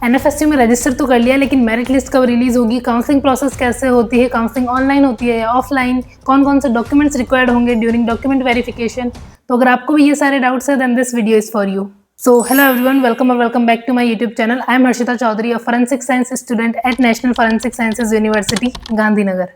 NFSU में register तो कर लिया, लेकिन मेरिट लिस्ट कब रिलीज होगी, काउंसलिंग प्रोसेस कैसे होती है, काउंसलिंग ऑनलाइन होती है या ऑफलाइन, कौन कौन से डॉक्यूमेंट्स रिक्वायर्ड होंगे ड्यूरिंग डॉक्यूमेंट वेरिफिकेशन। तो अगर आपको भी ये सारे डाउट्स है then this video is for you. So hello everyone, welcome back to my YouTube channel. I am Harshita Chaudhary, a forensic science student at National Forensic Sciences University, Gandhinagar.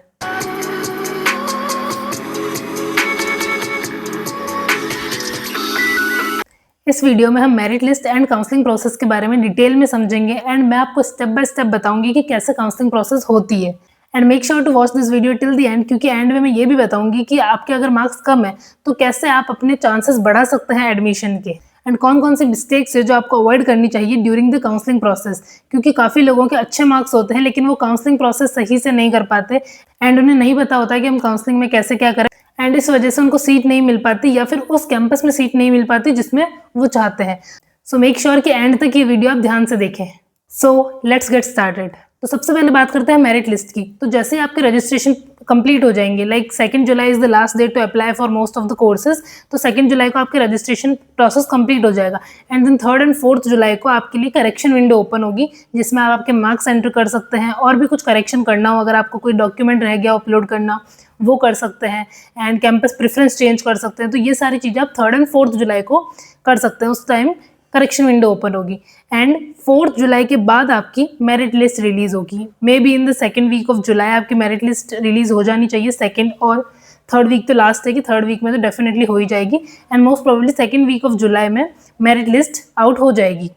इस video में हम merit list and counselling process के बारे में detail में समझेंगे and मैं आपको स्टेप बाय स्टेप बताऊंगी कि कैसे काउंसलिंग प्रोसेस होती है। And make sure to watch this video till the end, क्योंकि एंड में मैं ये भी बताऊंगी कि आपके अगर मार्क्स कम है तो कैसे आप अपने चांसेस बढ़ा सकते हैं एडमिशन के, एंड कौन कौन सी मिस्टेक्स है जो आपको अवॉइड करनी चाहिए ड्यूरिंग द काउंसलिंग प्रोसेस। क्योंकि काफ़ी लोगों के अच्छे मार्क्स होते हैं लेकिन वो काउंसलिंग प्रोसेस सही से नहीं कर पाते एंड उन्हें नहीं पता होता कि हम काउंसलिंग में कैसे क्या करें, एंड इस वजह से उनको सीट नहीं मिल पाती या फिर उस कैंपस में सीट नहीं मिल पाती जिसमें वो चाहते हैं। सो मेक श्योर कि एंड तक ये वीडियो आप ध्यान से देखें। So let's get started. तो सबसे पहले बात करते हैं मेरिट लिस्ट की। तो जैसे ही आपके रजिस्ट्रेशन कंप्लीट हो जाएंगे, like 2 July is the last date to apply for most of the courses, तो 2 जुलाई को आपके रजिस्ट्रेशन प्रोसेस कंप्लीट हो जाएगा and then 3rd and 4th जुलाई को आपके लिए करेक्शन विंडो ओपन होगी जिसमें आप आपके मार्क्स एंटर कर सकते हैं और भी कुछ करेक्शन करना हो, अगर आपको कोई डॉक्यूमेंट रह गया अपलोड करना वो कर सकते हैं एंड कैंपस प्रेफरेंस चेंज कर सकते हैं। तो ये सारी चीज़ें आप 3rd एंड 4th जुलाई को कर सकते हैं, उस टाइम करेक्शन विंडो ओपन होगी एंड 4th जुलाई के बाद आपकी मेरिट लिस्ट रिलीज होगी। May be in the 2nd week of July आपकी मेरिट लिस्ट रिलीज हो जानी चाहिए। 2nd और 3rd वीक तो लास्ट है कि 3rd वीक में तो डेफिनेटली हो ही जाएगी and most probably 2nd week of July में मेरिट लिस्ट आउट हो जाएगी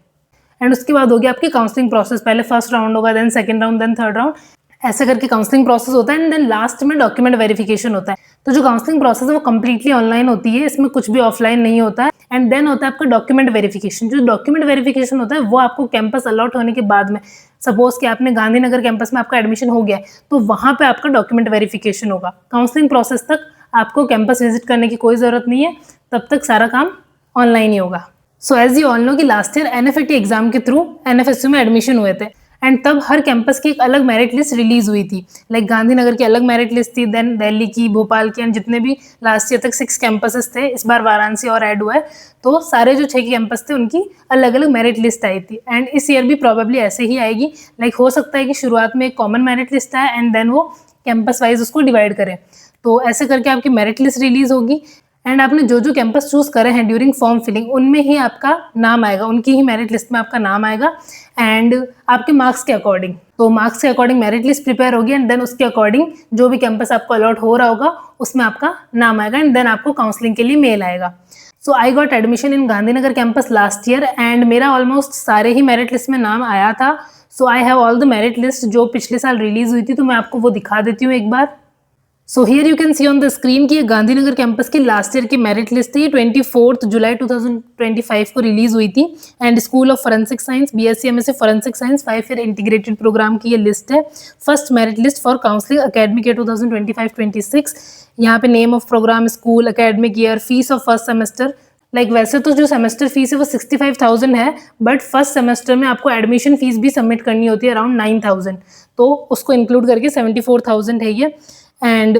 एंड उसके बाद होगी आपकी काउंसलिंग प्रोसेस। पहले फर्स्ट राउंड होगा, then 2nd round, then 3rd round, ऐसे करके काउंसलिंग प्रोसेस होता है एंड देन लास्ट में डॉक्यूमेंट वेरिफिकेशन होता है। तो जो काउंसलिंग प्रोसेस है वो कंप्लीटली ऑनलाइन होती है, इसमें कुछ भी ऑफलाइन नहीं होता है एंड देन होता है आपका डॉक्यूमेंट वेरिफिकेशन। जो डॉक्यूमेंट वेरिफिकेशन होता है वो आपको कैंपस अलॉट होने के बाद में, सपोज कि आपने गांधीनगर कैंपस में आपका एडमिशन हो गया है तो वहाँ पे आपका डॉक्यूमेंट वेरिफिकेशन होगा। काउंसलिंग प्रोसेस तक आपको कैंपस विजिट करने की कोई ज़रूरत नहीं है, तब तक सारा काम ऑनलाइन ही होगा। So as you all know कि लास्ट ईयर एनएफएटी एग्जाम के थ्रू एनएफएसयू में एडमिशन हुए थे एंड तब हर कैंपस की एक अलग मेरिट लिस्ट रिलीज हुई थी। लाइक गांधीनगर की अलग मेरिट लिस्ट थी, देन दिल्ली की, भोपाल की, एंड जितने भी लास्ट ईयर तक 6 कैंपसेस थे, इस बार वाराणसी और ऐड हुआ है, तो सारे जो 6 कैंपस थे उनकी अलग अलग मेरिट लिस्ट आई थी एंड इस ईयर भी प्रॉबेबली ऐसे ही आएगी। लाइक हो सकता है कि शुरुआत में एक कॉमन मेरिट लिस्ट आए एंड देन वो कैंपस वाइज उसको डिवाइड करें। तो ऐसे करके आपकी मेरिट लिस्ट रिलीज होगी एंड आपने जो जो कैंपस चूज करे हैं ड्यूरिंग फॉर्म फिलिंग उनमें ही आपका नाम आएगा, उनकी ही मेरिट लिस्ट में आपका नाम आएगा एंड आपके मार्क्स के अकॉर्डिंग। तो मार्क्स के अकॉर्डिंग मेरिट लिस्ट प्रिपेयर होगी एंड देन उसके अकॉर्डिंग जो भी कैंपस आपको अलॉट हो रहा होगा उसमें आपका नाम आएगा एंड देन आपको काउंसलिंग के लिए मेल आएगा। So I got admission in Gandhinagar campus last year and मेरा ऑलमोस्ट सारे ही मेरिट लिस्ट में नाम आया था। So I have all the merit list जो पिछले साल रिलीज हुई थी, तो मैं आपको वो दिखा देती हूँ एक बार। So here you can see on the screen कि ये गांधीनगर कैंपस की लास्ट ईयर की मेरिट लिस्ट थी। 24 जुलाई 2025 को रिलीज हुई थी and school of forensic science BSc MSc forensic science 5 year integrated programme की ये लिस्ट है। First merit list for counselling academic year 2025-26। यहाँ पे name of programme, school, academic year, fees of first semester. Like वैसे तो जो semester fees है वो 65,000 है, बट फर्स्ट सेमेस्टर में आपको एडमिशन फीस भी सबमिट करनी होती है अराउंड 9,000, तो उसको इंक्लूड करके 74,000 है ये। एंड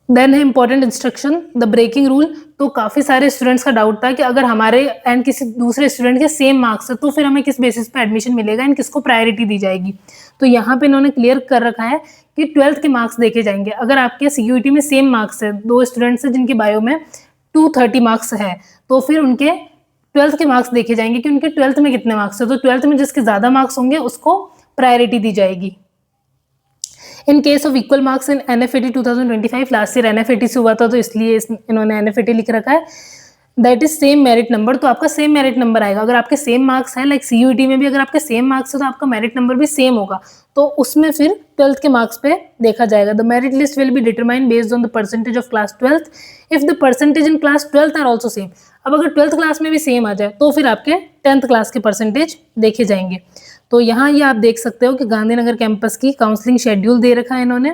देन है important instruction, the breaking rule. तो काफ़ी सारे स्टूडेंट्स का डाउट था कि अगर हमारे एंड किसी दूसरे स्टूडेंट के सेम मार्क्स है तो फिर हमें किस बेसिस पे एडमिशन मिलेगा एंड किसको प्रायोरिटी दी जाएगी। तो यहाँ पे इन्होंने क्लियर कर रखा है कि 12th के मार्क्स देखे जाएंगे। अगर आपके CUET में सेम मार्क्स है, 2 स्टूडेंट्स हैं जिनके बायो में 230 मार्क्स है, तो फिर उनके 12th के मार्क्स देखे जाएंगे कि उनके 12th में कितने मार्क्स है। तो 12th में जिसके ज़्यादा मार्क्स होंगे उसको प्रायोरिटी दी जाएगी। In case of equal marks in NFAT 2025, last year NFAT से हुआ था तो इसलिए इन्होंने NFAT लिख रखा है, that is same merit number. तो आपका सेम मेरिट नंबर आएगा अगर आपके सेम मार्क्स हैं। लाइक CUET में भी अगर आपके सेम मार्क्स है तो आपका मेरिट नंबर भी सेम होगा, तो उसमें फिर 12th के मार्क्स पे देखा जाएगा। The merit list will be determined based on the percentage of class 12th if the percentage in class 12th are also same. अब अगर 12th क्लास में भी सेम आ जाए तो फिर आपके 10th क्लास के परसेंटेज देखे जाएंगे। तो यहाँ ये आप देख सकते हो कि गांधीनगर कैंपस की काउंसलिंग शेड्यूल दे रखा है इन्होंने।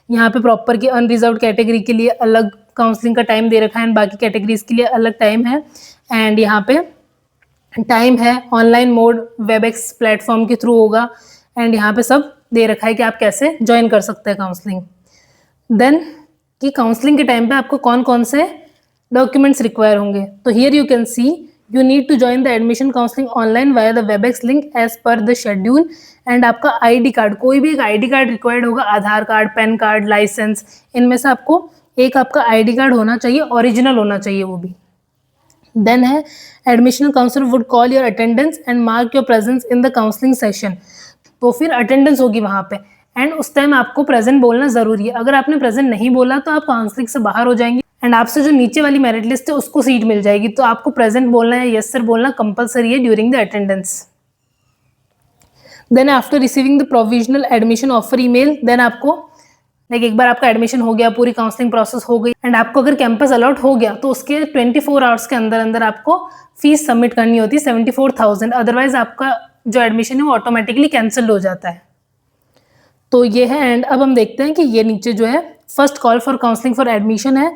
यहाँ पे प्रॉपर की अनरिजर्व्ड कैटेगरी के लिए अलग काउंसलिंग का टाइम दे रखा है एंड बाकी कैटेगरीज के लिए अलग टाइम है। एंड यहाँ पे टाइम है ऑनलाइन मोड, वेबएक्स प्लेटफॉर्म के थ्रू होगा एंड यहाँ पे सब दे रखा है कि आप कैसे ज्वाइन कर सकते हैं काउंसलिंग। देन कि काउंसलिंग के टाइम पे आपको कौन कौन से डॉक्यूमेंट्स रिक्वायर होंगे। तो here you can see you need to join the admission counselling online via the Webex link as per the schedule. And आपका आईडी कार्ड, कोई भी एक आईडी कार्ड रिक्वायर्ड होगा, Aadhaar card, PAN card, licence, इनमें से आपको एक आपका आईडी कार्ड होना चाहिए, ओरिजिनल होना चाहिए वो भी। देन है admission counsellor would call your attendance and mark your presence in the counselling session. तो फिर अटेंडेंस होगी वहाँ पे एंड उस टाइम आपको प्रेजेंट बोलना जरूरी है। अगर आपने प्रेजेंट नहीं बोला तो आप काउंसलिंग से बाहर हो जाएंगे एंड आपसे जो नीचे वाली मेरिट लिस्ट है उसको सीट मिल जाएगी। तो आपको प्रेजेंट बोलना है, यस सर बोलना कंपलसरी है during the attendance. Then after receiving the provisional admission offer email, then आपको एक बार आपका एडमिशन हो गया, पूरी काउंसलिंग प्रोसेस हो गई एंड आपको अगर कैंपस अलॉट हो गया तो उसके 24 आवर्स के अंदर अंदर आपको फीस सबमिट करनी होती है 74,000। अदरवाइज आपका जो एडमिशन है वो ऑटोमेटिकली कैंसिल हो जाता है। तो ये है। एंड अब हम देखते हैं कि ये नीचे जो है first call for counselling for admission है।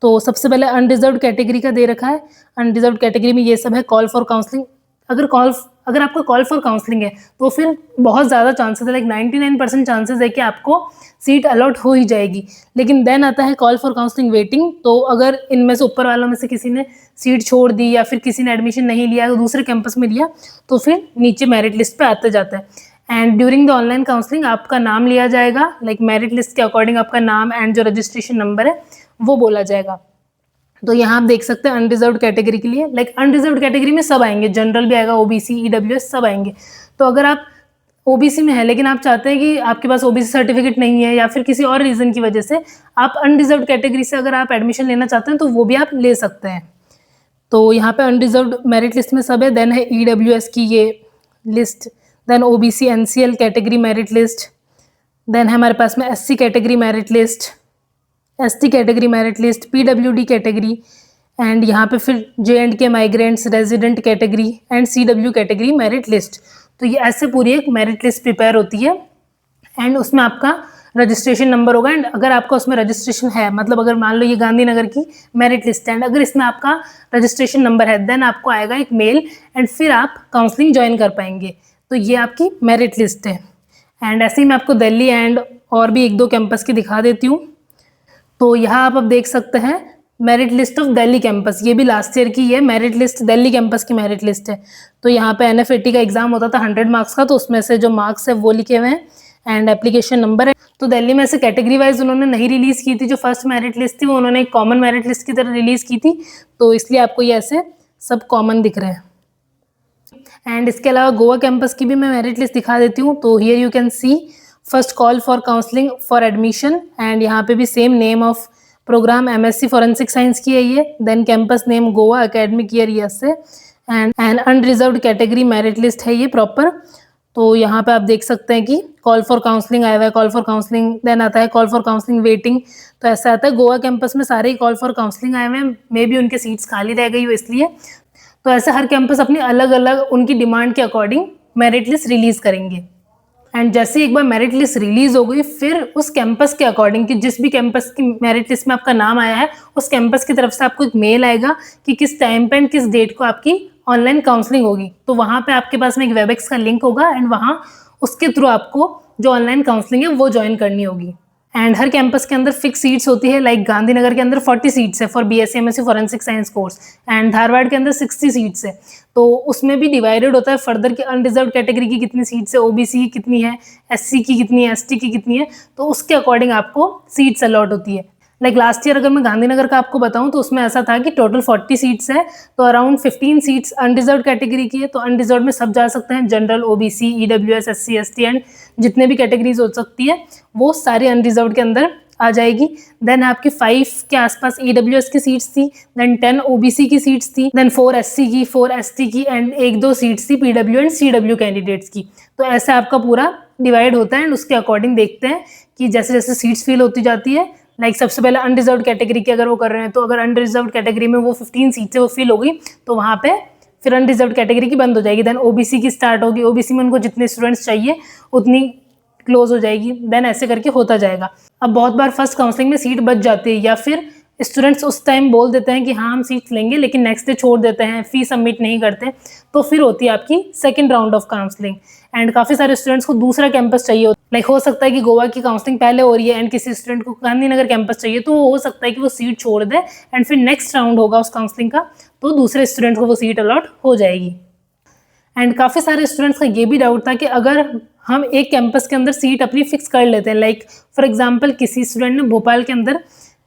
तो सबसे पहले अनरिजर्व्ड कैटेगरी का दे रखा है। अनरिजर्व्ड कैटेगरी में ये सब है, कॉल फॉर काउंसलिंग। अगर आपका कॉल फॉर काउंसलिंग है तो फिर बहुत ज़्यादा चांसेस है, 99% चांसेस है कि आपको सीट अलॉट हो ही जाएगी। लेकिन देन आता है कॉल फॉर काउंसलिंग वेटिंग। तो अगर इनमें से ऊपर वालों में से किसी ने सीट छोड़ दी या फिर किसी ने एडमिशन नहीं लिया, दूसरे कैंपस में लिया, तो फिर नीचे मेरिट लिस्ट पे आते जाता है। And during the online counselling आपका नाम लिया जाएगा, मेरिट लिस्ट के अकॉर्डिंग आपका नाम एंड जो रजिस्ट्रेशन नंबर है वो बोला जाएगा। तो यहाँ आप देख सकते हैं अनरिजर्व्ड कैटेगरी के लिए, अनरिजर्व्ड कैटेगरी में सब आएंगे, जनरल भी आएगा, ओबीसी, ईडब्ल्यूएस सब आएंगे। तो अगर आप ओबीसी में है लेकिन आप चाहते हैं कि आपके पास ओबीसी सर्टिफिकेट नहीं है या फिर किसी और रीजन की वजह से आप अनरिजर्व्ड कैटेगरी से अगर आप एडमिशन लेना चाहते हैं तो वो भी आप ले सकते हैं। तो यहाँ पे अनरिजर्व्ड मेरिट लिस्ट में सब है। देन है ईडब्ल्यूएस की ये list, then OBC NCL category merit list, then है हमारे पास में SC category merit list, ST category merit list, PWD category, and यहाँ पे फिर J and K migrants resident category and CW category merit list. तो ये ऐसे पूरी एक मेरिट लिस्ट प्रिपेयर होती है एंड उसमें आपका रजिस्ट्रेशन नंबर होगा। एंड अगर आपका उसमें रजिस्ट्रेशन है, मतलब अगर मान लो ये गांधीनगर की मेरिट लिस्ट है एंड अगर इसमें आपका रजिस्ट्रेशन नंबर है, देन आपको आएगा एक मेल एंड फिर आप काउंसलिंग ज्वाइन कर पाएंगे। तो ये आपकी मेरिट लिस्ट है। एंड ऐसे ही मैं आपको दिल्ली एंड और भी 1-2 कैंपस की दिखा देती हूँ। तो यहाँ आप अब देख सकते हैं merit list of Delhi campus, ये भी लास्ट ईयर की है मेरिट लिस्ट, दिल्ली कैंपस की मेरिट लिस्ट है। तो यहाँ पे NFAT का एग्जाम होता था 100 मार्क्स का, तो उसमें से जो मार्क्स है वो लिखे हुए हैं एंड एप्लीकेशन नंबर है। तो दिल्ली में से कैटेगरी वाइज उन्होंने नहीं रिलीज की थी, जो फर्स्ट मेरिट लिस्ट थी वो उन्होंने एक कॉमन मेरिट लिस्ट की तरह रिलीज की थी, तो इसलिए आपको ये ऐसे सब कॉमन दिख रहे हैं। एंड इसके अलावा गोवा कैंपस की भी मैं मेरिट लिस्ट दिखा देती हूँ। तो here you can see first call for counselling for admission and यहाँ पे भी same name of programme MSc forensic science की है ये, then campus name Goa, academic year USA and unreserved category merit list है ये प्रॉपर। तो यहाँ पे आप देख सकते हैं कि कॉल फॉर काउंसलिंग आया हुआ है, कॉल फॉर काउंसलिंग, देन आता है कॉल फॉर काउंसलिंग वेटिंग। तो ऐसा आता है गोवा कैंपस में सारे ही कॉल फॉर काउंसलिंग आए हुए हैं, मे बी उनके सीट्स खाली रह गई हो इसलिए। तो ऐसे हर कैंपस अपनी अलग अलग उनकी डिमांड के अकॉर्डिंग मेरिट लिस्ट रिलीज करेंगे। एंड जैसे एक बार मेरिट लिस्ट रिलीज हो गई फिर उस कैंपस के अकॉर्डिंग कि जिस भी कैंपस की मेरिट लिस्ट में आपका नाम आया है उस कैंपस की तरफ से आपको एक मेल आएगा कि किस टाइम पे एंड किस डेट को आपकी ऑनलाइन काउंसलिंग होगी। तो वहाँ पे आपके पास में एक वेबएक्स का लिंक होगा एंड वहाँ उसके थ्रू आपको जो ऑनलाइन काउंसलिंग है वो ज्वाइन करनी होगी। एंड हर कैंपस के अंदर फिक्स सीट्स होती है, गांधीनगर के अंदर 40 सीट्स है for BSc MSc forensic science course and Dharwad के अंदर 60 सीट्स है। तो उसमें भी डिवाइडेड होता है फर्दर कि अनरिजर्व कैटेगरी की कितनी सीट्स है, OBC की कितनी है, SC की कितनी है, ST की कितनी है, तो उसके अकॉर्डिंग आपको सीट्स अलॉट होती है। लास्ट ईयर अगर मैं गांधीनगर का आपको बताऊं तो उसमें ऐसा था कि टोटल 40 सीट्स है, तो अराउंड 15 सीट्स अनरिजर्व कैटेगरी की है। तो अनरिजर्व में सब जा सकते हैं, general, OBC, EWS, SC, ST and जितने भी कैटेगरीज हो सकती है वो सारी अनरिजर्व के अंदर आ जाएगी। देन आपकी 5 के आसपास EWS की सीट्स थी, देन 10 OBC की सीट्स थी, देन 4 SC की, 4 ST की एंड 1-2 सीट्स थी PW एंड CW कैंडिडेट्स की। तो ऐसे आपका पूरा डिवाइड होता है एंड उसके अकॉर्डिंग देखते हैं कि जैसे जैसे सीट्स फिल होती जाती है। सबसे पहले अनरिजर्व कैटेगरी की अगर वो कर रहे हैं तो अगर अनरिजर्व कैटेगरी में वो 15 सीट्स है वो फिल हो गई तो वहाँ पे फिर अनरिजर्व कैटेगरी की बंद हो जाएगी। देन OBC की स्टार्ट होगी, OBC में उनको जितने स्टूडेंट्स चाहिए उतनी क्लोज हो जाएगी, देन ऐसे करके होता जाएगा। अब बहुत बार फर्स्ट काउंसलिंग में सीट बच जाती है या फिर स्टूडेंट्स उस टाइम बोल देते हैं कि हाँ हम सीट लेंगे लेकिन नेक्स्ट डे छोड़ देते हैं, फी सबमिट नहीं करते, तो फिर होती है आपकी second round of counselling. And काफ़ी सारे स्टूडेंट्स को दूसरा कैंपस चाहिए होता लाइक हो सकता है कि गोवा की काउंसलिंग पहले हो रही है एंड किसी स्टूडेंट को गांधीनगर कैंपस चाहिए, तो वो हो सकता है कि वो सीट छोड़ दे एंड फिर नेक्स्ट राउंड होगा उस काउंसलिंग का तो दूसरे स्टूडेंट को वो सीट अलॉट हो जाएगी। एंड काफ़ी सारे स्टूडेंट्स का ये भी डाउट था कि अगर हम एक कैंपस के अंदर सीट अपनी फिक्स कर लेते हैं, लाइक फॉर एग्जांपल किसी स्टूडेंट ने भोपाल के अंदर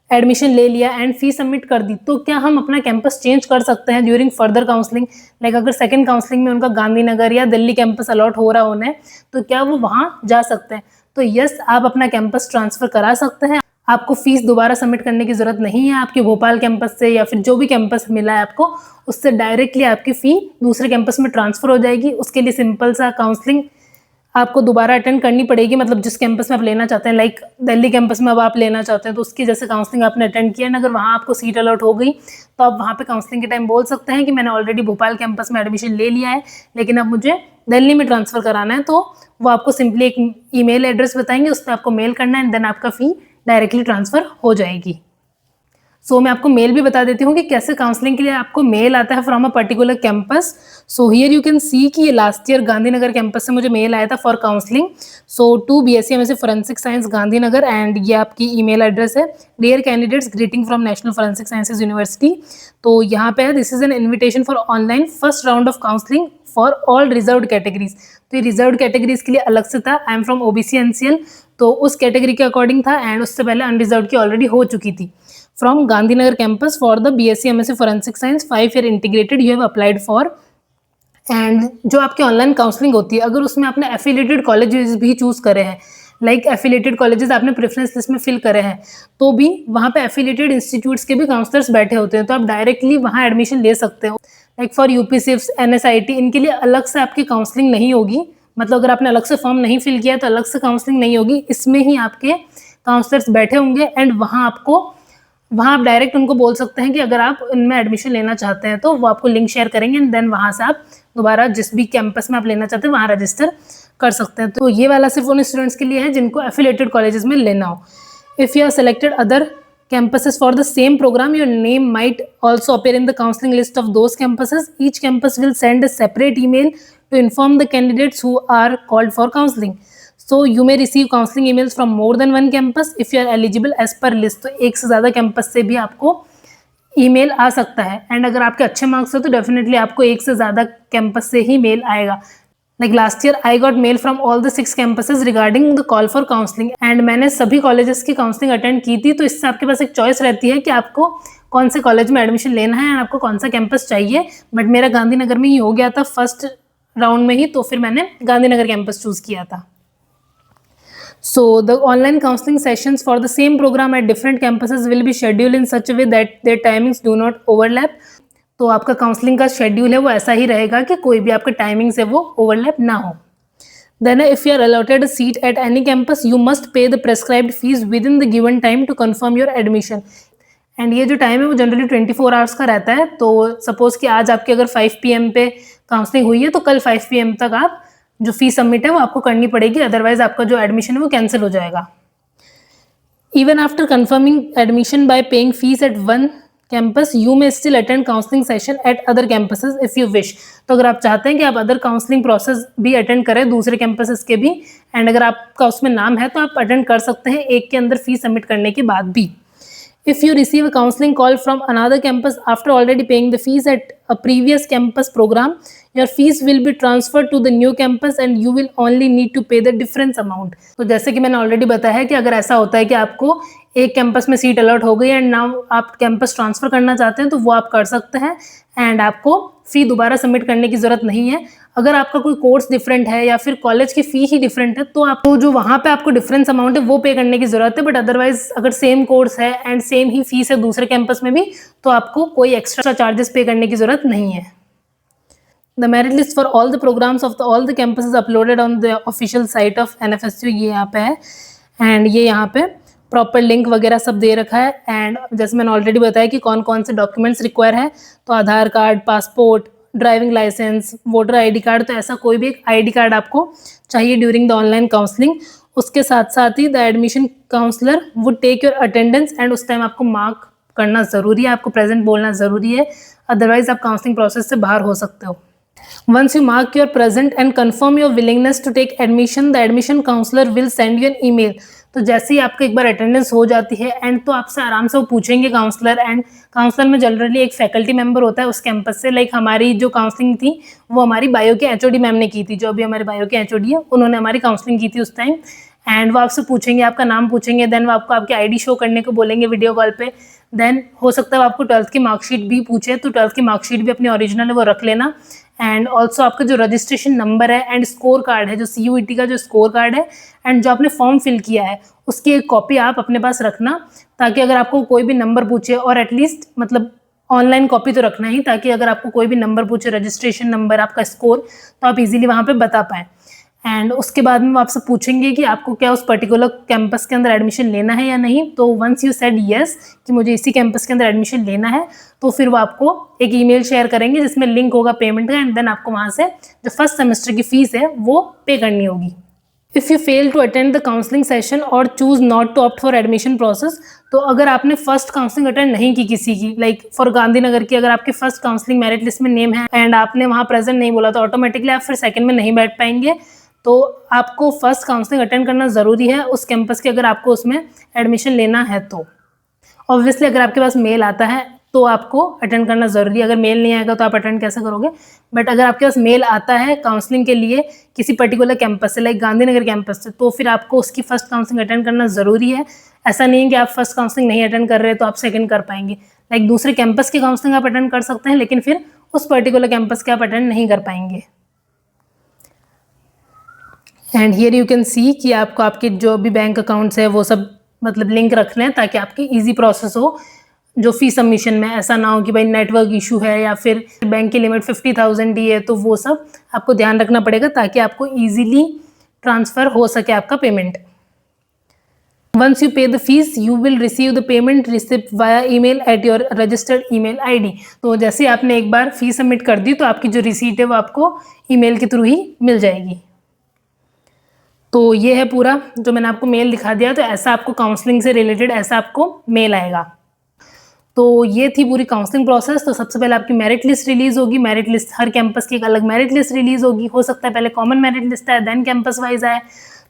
एडमिशन ले लिया एंड फी सबमिट कर दी, तो क्या हम अपना कैंपस चेंज कर सकते हैं ड्यूरिंग फर्दर काउंसलिंग? लाइक अगर सेकंड काउंसलिंग में उनका गांधीनगर या दिल्ली कैंपस अलॉट हो रहा उन्हें, तो क्या वो वहाँ जा सकते हैं? तो यस, आप अपना कैंपस ट्रांसफर करा सकते हैं। आपको फीस दोबारा सबमिट करने की जरूरत नहीं है। आपके भोपाल कैंपस से या फिर जो भी कैंपस मिला है आपको, उससे डायरेक्टली आपकी फ़ी दूसरे कैंपस में ट्रांसफ़र हो जाएगी। उसके लिए सिंपल सा काउंसलिंग आपको दोबारा अटेंड करनी पड़ेगी, मतलब जिस कैंपस में आप लेना चाहते हैं, लाइक दिल्ली कैंपस में अब आप लेना चाहते हैं तो उसकी जैसे काउंसलिंग आपने अटेंड किया ना, अगर वहाँ आपको सीट अलॉट हो गई तो आप वहाँ पे काउंसलिंग के टाइम बोल सकते हैं कि मैंने ऑलरेडी भोपाल कैंपस में एडमिशन ले लिया है लेकिन अब मुझे दिल्ली में ट्रांसफ़र कराना है, तो वो आपको सिंपली एक ईमेल एड्रेस बताएंगे, उस पर आपको मेल करना है एंड देन आपका फ़ी डायरेक्टली ट्रांसफ़र हो जाएगी। सो मैं आपको मेल भी बता देती हूँ कि कैसे काउंसलिंग के लिए आपको मेल आता है from a particular campus. So here you can सी कि ये लास्ट ईयर गांधीनगर कैंपस से मुझे मेल आया था for counselling. So to BSc MSc forensic science Gandhinagar and ये आपकी ईमेल एड्रेस है, dear candidates greeting from National Forensic Sciences University. तो यहाँ पे है, this is an invitation for online first round of counselling for all reserved categories. तो ये reserved categories के लिए अलग से था। I am from OBC NCL, तो उस कैटेगरी के अकॉर्डिंग था एंड उससे पहले अनरिजर्व की ऑलरेडी हो चुकी थी। From Gandhinagar campus for the BSc MSc forensic science 5 year integrated you have applied for. And जो आपकी ऑनलाइन काउंसलिंग होती है, अगर उसमें आपने एफिलिएटेड कॉलेजेस भी चूज करे हैं, लाइक एफिलिएटेड कॉलेजेस आपने प्रेफरेंस लिस्ट में फिल करे हैं, तो भी वहाँ पे एफिलिएटेड इंस्टीट्यूट्स के भी काउंसलर्स बैठे होते हैं, तो आप डायरेक्टली वहाँ एडमिशन ले सकते हो। लाइक फॉर UP-SIFT NSIT इनके लिए अलग से आपकी काउंसलिंग नहीं होगी, मतलब अगर आपने अलग से फॉर्म नहीं फिल किया तो अलग से काउंसलिंग नहीं होगी, इसमें ही आपके काउंसलर्स बैठे होंगे एंड वहाँ आप डायरेक्ट उनको बोल सकते हैं कि अगर आप इनमें एडमिशन लेना चाहते हैं तो वो आपको लिंक शेयर करेंगे एंड देन वहाँ से आप दोबारा जिस भी कैंपस में आप लेना चाहते हैं वहाँ रजिस्टर कर सकते हैं। तो ये वाला सिर्फ उन स्टूडेंट्स के लिए है जिनको एफिलिएटेड कॉलेजेस में लेना हो। If you are selected other campuses for the same program, your name might also appear in the counseling list of those campuses. Each campus will send a separate email to inform the candidates who are called for counseling. So you may receive counseling emails from more than one campus if you are eligible as per list. तो एक से ज़्यादा campus से भी आपको email आ सकता है and अगर आपके अच्छे मार्क्स हो तो डेफिनेटली आपको एक से ज़्यादा कैंपस से ही मेल आएगा। Like last year I got mail from all the 6 campuses regarding the call for counseling and मैंने सभी कॉलेजेस की काउंसलिंग अटेंड की थी, तो इससे आपके पास एक चॉइस रहती है कि आपको कौन से कॉलेज में एडमिशन लेना है, आपको कौन सा कैंपस चाहिए। बट मेरा गांधीनगर में ही हो गया था फर्स्ट राउंड में ही, तो फिर मैंने गांधीनगर कैंपस चूज़ किया था। So the online counseling sessions for the same program at different campuses will be scheduled in such a way that their timings do not overlap. तो आपका काउंसलिंग का शेड्यूल है वो ऐसा ही रहेगा कि कोई भी आपके टाइमिंग से वो ओवरलैप ना हो। Then if you are allotted a seat at any campus you must pay the prescribed fee within the given time to confirm your admission. And ये जो टाइम है वो जनरली 24 आवर्स का रहता है। तो सपोज कि आज आपकी अगर 5 PM पे काउंसलिंग हुई है तो कल 5 PM तक आप जो फीस सबमिट है वो आपको करनी पड़ेगी, अदरवाइज आपका जो एडमिशन है वो कैंसिल हो जाएगा। Even after confirming admission by paying fees at one campus you may still attend counselling session at other campuses if you wish. तो अगर आप चाहते हैं कि आप अदर काउंसलिंग प्रोसेस भी अटेंड करें दूसरे कैंपसेस के भी, एंड अगर आपका उसमें नाम है तो आप अटेंड कर सकते हैं एक के अंदर फीस सबमिट करने के बाद भी। If you receive a counseling call from another campus after already paying the fees at a previous campus program, your fees will be transferred to the new campus and you will only need to pay the difference amount. तो जैसे कि मैंने already बताया है कि अगर ऐसा होता है कि आपको एक कैंपस में सीट अलॉट हो गई एंड नाउ आप कैंपस ट्रांसफ़र करना चाहते हैं तो वो आप कर सकते हैं एंड आपको फ़ी दोबारा सबमिट करने की ज़रूरत नहीं है। अगर आपका कोई कोर्स डिफरेंट है या फिर कॉलेज की फ़ी ही डिफरेंट है तो आपको जो वहाँ पे आपको डिफरेंस अमाउंट है वो पे करने की ज़रूरत है। बट अदरवाइज अगर सेम कोर्स है एंड सेम ही फीस है दूसरे कैंपस में भी तो आपको कोई एक्स्ट्रा चार्जेस पे करने की ज़रूरत नहीं है। The merit list for all the programs of all the campuses uploaded on the official site of NFSU ये यहाँ पे है एंड ये यहाँ पे प्रॉपर लिंक वगैरह सब दे रखा है। एंड जैसे मैंने ऑलरेडी बताया कि कौन कौन से डॉक्यूमेंट्स रिक्वायर है, तो Aadhaar card, passport, driving licence, voter ID card, तो ऐसा कोई भी एक ID कार्ड आपको चाहिए ड्यूरिंग द ऑनलाइन काउंसलिंग। उसके साथ साथ ही the admission counsellor would take your attendance and उस टाइम आपको मार्क करना ज़रूरी है, आपको प्रेजेंट बोलना ज़रूरी है, अदरवाइज आप काउंसलिंग प्रोसेस से बाहर हो सकते हो। Once you mark your present and confirm your willingness to take admission, the admission counselor will send you an email. तो जैसे ही आपका एक बार अटेंडेंस हो जाती है एंड तो आपसे आराम से वो पूछेंगे काउंसलर, एंड काउंसलर में जनरली एक फैकल्टी मेंबर होता है उस कैंपस से। लाइक हमारी जो काउंसलिंग थी वो हमारी बायो के एचओडी मैम ने की थी, जो अभी हमारे बायो के एचओडी है, उन्होंने हमारी काउंसलिंग की थी उस टाइम। एंड वो आपसे पूछेंगे, आपका नाम पूछेंगे, देन वो आपको आपकी आईडी शो करने को बोलेंगे वीडियो कॉल पे। देन हो सकता है वो आपको 12th की मार्कशीट भी पूछे, तो 12th की मार्कशीट भी अपनी ओरिजिनल है वो रख लेना। एंड ऑल्सो आपका जो रजिस्ट्रेशन नंबर है एंड स्कोर कार्ड है, जो CUET का जो स्कोर कार्ड है एंड जो आपने फॉर्म फिल किया है, उसकी एक कॉपी आप अपने पास रखना, ताकि अगर आपको कोई भी नंबर पूछे, और एटलीस्ट मतलब ऑनलाइन कॉपी तो रखना ही, ताकि अगर आपको कोई भी नंबर पूछे, रजिस्ट्रेशन नंबर, आपका स्कोर, तो आप इजीली वहाँ पे बता पाएँ। एंड उसके बाद में वो आपसे पूछेंगे कि आपको क्या उस पर्टिकुलर कैंपस के अंदर एडमिशन लेना है या नहीं। तो वंस यू सेड यस कि मुझे इसी कैंपस के अंदर एडमिशन लेना है, तो फिर वो आपको एक ईमेल शेयर करेंगे जिसमें लिंक होगा पेमेंट का, एंड देन आपको वहाँ से जो फर्स्ट सेमेस्टर की फीस है वो पे करनी होगी। If you fail to attend the counselling session or choose not to opt for admission process, तो अगर आपने फर्स्ट काउंसलिंग अटेंड नहीं की किसी की, लाइक फॉर गांधीनगर की, अगर आपकी फर्स्ट काउंसलिंग मेरिट लिस्ट में नेम है एंड आपने वहाँ प्रेजेंट नहीं बोला, तो ऑटोमेटिकली आप फिर सेकंड में नहीं बैठ पाएंगे। तो आपको फर्स्ट काउंसलिंग अटेंड करना ज़रूरी है उस कैंपस के, अगर आपको उसमें एडमिशन लेना है तो। ऑब्वियसली अगर आपके पास मेल आता है तो आपको अटेंड करना ज़रूरी है, अगर मेल नहीं आएगा तो आप अटेंड कैसे करोगे। बट अगर आपके पास मेल आता है काउंसलिंग के लिए किसी पर्टिकुलर कैंपस से, लाइक गांधीनगर कैंपस से, तो फिर आपको उसकी फर्स्ट काउंसलिंग अटेंड करना ज़रूरी है। ऐसा नहीं है कि आप फर्स्ट काउंसलिंग नहीं अटेंड कर रहे तो आप सेकंड कर पाएंगे। लाइक दूसरे कैंपस की काउंसलिंग आप अटेंड कर सकते हैं, लेकिन फिर उस पर्टिकुलर कैंपस के आप अटेंड नहीं कर पाएंगे। एंड हियर यू कैन सी कि आपको आपके जो भी बैंक अकाउंट्स है वो सब मतलब लिंक रखने हैं, ताकि आपकी इजी प्रोसेस हो जो फी सबमिशन में। ऐसा ना हो कि भाई नेटवर्क इशू है या फिर बैंक की लिमिट 50,000 ही है, तो वो सब आपको ध्यान रखना पड़ेगा ताकि आपको इजीली ट्रांसफ़र हो सके आपका payment. Once you pay the fees, you will receive the payment receipt via email at your registered email ID। तो जैसे आपने एक बार फी सबमिट कर दी तो आपकी जो रिसीट है वो आपको ईमेल के थ्रू ही मिल जाएगी। तो ये है पूरा जो मैंने आपको मेल दिखा दिया, तो ऐसा आपको काउंसलिंग से रिलेटेड ऐसा आपको मेल आएगा। तो ये थी पूरी काउंसलिंग प्रोसेस। तो सबसे पहले आपकी मेरिट लिस्ट रिलीज होगी, मेरिट लिस्ट हर कैंपस की एक अलग मेरिट लिस्ट रिलीज होगी, हो सकता है पहले कॉमन मेरिट लिस्ट आए देन कैंपस वाइज आए,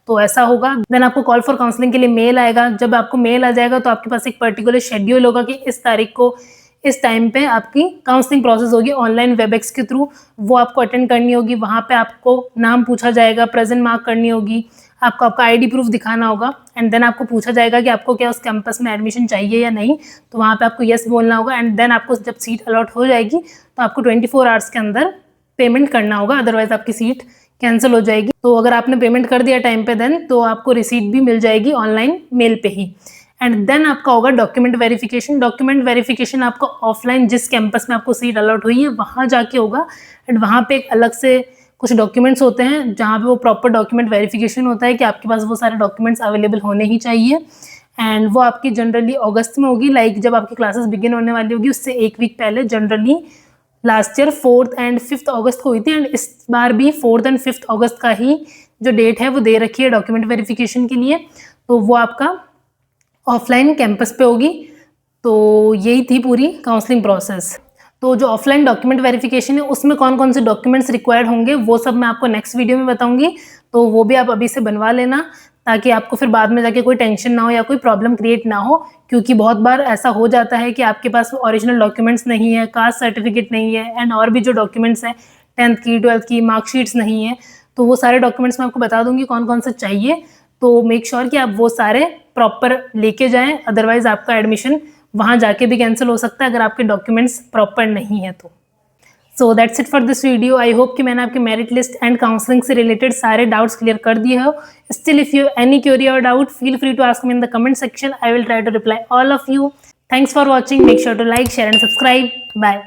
तो ऐसा होगा। देन आपको कॉल फॉर काउंसलिंग के लिए मेल आएगा। जब आपको मेल आ जाएगा तो आपके पास एक पर्टिकुलर शेड्यूल होगा कि इस तारीख को इस टाइम पे आपकी काउंसलिंग प्रोसेस होगी ऑनलाइन वेबएक्स के थ्रू, वो आपको अटेंड करनी होगी। वहाँ पे आपको नाम पूछा जाएगा, प्रेजेंट मार्क करनी होगी, आपको आपका आईडी प्रूफ दिखाना होगा, एंड देन आपको पूछा जाएगा कि आपको क्या उस कैंपस में एडमिशन चाहिए या नहीं, तो वहाँ पे आपको येस बोलना होगा। एंड देन आपको जब सीट अलॉट हो जाएगी तो आपको 24 आवर्स के अंदर पेमेंट करना होगा, अदरवाइज आपकी सीट कैंसिल हो जाएगी। तो अगर आपने पेमेंट कर दिया टाइम पे देन तो आपको रिसीट भी मिल जाएगी ऑनलाइन मेल पे ही। एंड देन आपका होगा डॉक्यूमेंट वेरिफिकेशन। डॉक्यूमेंट वेरिफिकेशन आपको ऑफलाइन जिस कैंपस में आपको सीट अलॉट हुई है वहाँ जाके होगा, एंड वहाँ पे एक अलग से कुछ डॉक्यूमेंट्स होते हैं जहाँ पे वो प्रॉपर डॉक्यूमेंट वेरिफिकेशन होता है कि आपके पास वो सारे डॉक्यूमेंट्स अवेलेबल होने ही चाहिए। एंड वो आपकी जनरली अगस्त में होगी, लाइक जब आपकी क्लासेस बिगिन होने वाली होगी उससे एक वीक पहले। Generally last year 4th and 5th अगस्त को हुई थी, एंड इस बार भी 4th एंड 5th अगस्त का ही जो डेट है वो दे रखी है डॉक्यूमेंट वेरिफिकेशन के लिए। तो वो आपका ऑफलाइन कैंपस पे होगी। तो यही थी पूरी काउंसलिंग प्रोसेस। तो जो ऑफलाइन डॉक्यूमेंट वेरिफिकेशन है उसमें कौन कौन से डॉक्यूमेंट्स रिक्वायर्ड होंगे वो सब मैं आपको नेक्स्ट वीडियो में बताऊंगी, तो वो भी आप अभी से बनवा लेना, ताकि आपको फिर बाद में जाके कोई टेंशन ना हो या कोई प्रॉब्लम क्रिएट ना हो। क्योंकि बहुत बार ऐसा हो जाता है कि आपके पास ओरिजिनल डॉक्यूमेंट्स नहीं है, कास्ट सर्टिफिकेट नहीं है, एंड और भी जो डॉक्यूमेंट्स हैं 10th की 12th की मार्कशीट्स नहीं है, तो वो सारे डॉक्यूमेंट्स मैं आपको बता दूंगी कौन कौन से चाहिए। तो मेक श्योर कि आप वो सारे प्रॉपर लेके जाएं, अदरवाइज आपका एडमिशन वहाँ जाके भी कैंसिल हो सकता है अगर आपके डॉक्यूमेंट्स प्रॉपर नहीं है तो। So that's it for this video. I hope कि मैंने आपके मेरिट लिस्ट एंड काउंसलिंग से रिलेटेड सारे डाउट्स क्लियर कर दिए हो। Still if you any query or doubt feel free to ask me in the comment section. I will try to reply all of you. Thanks for watching. Make sure to like, share and subscribe. Bye.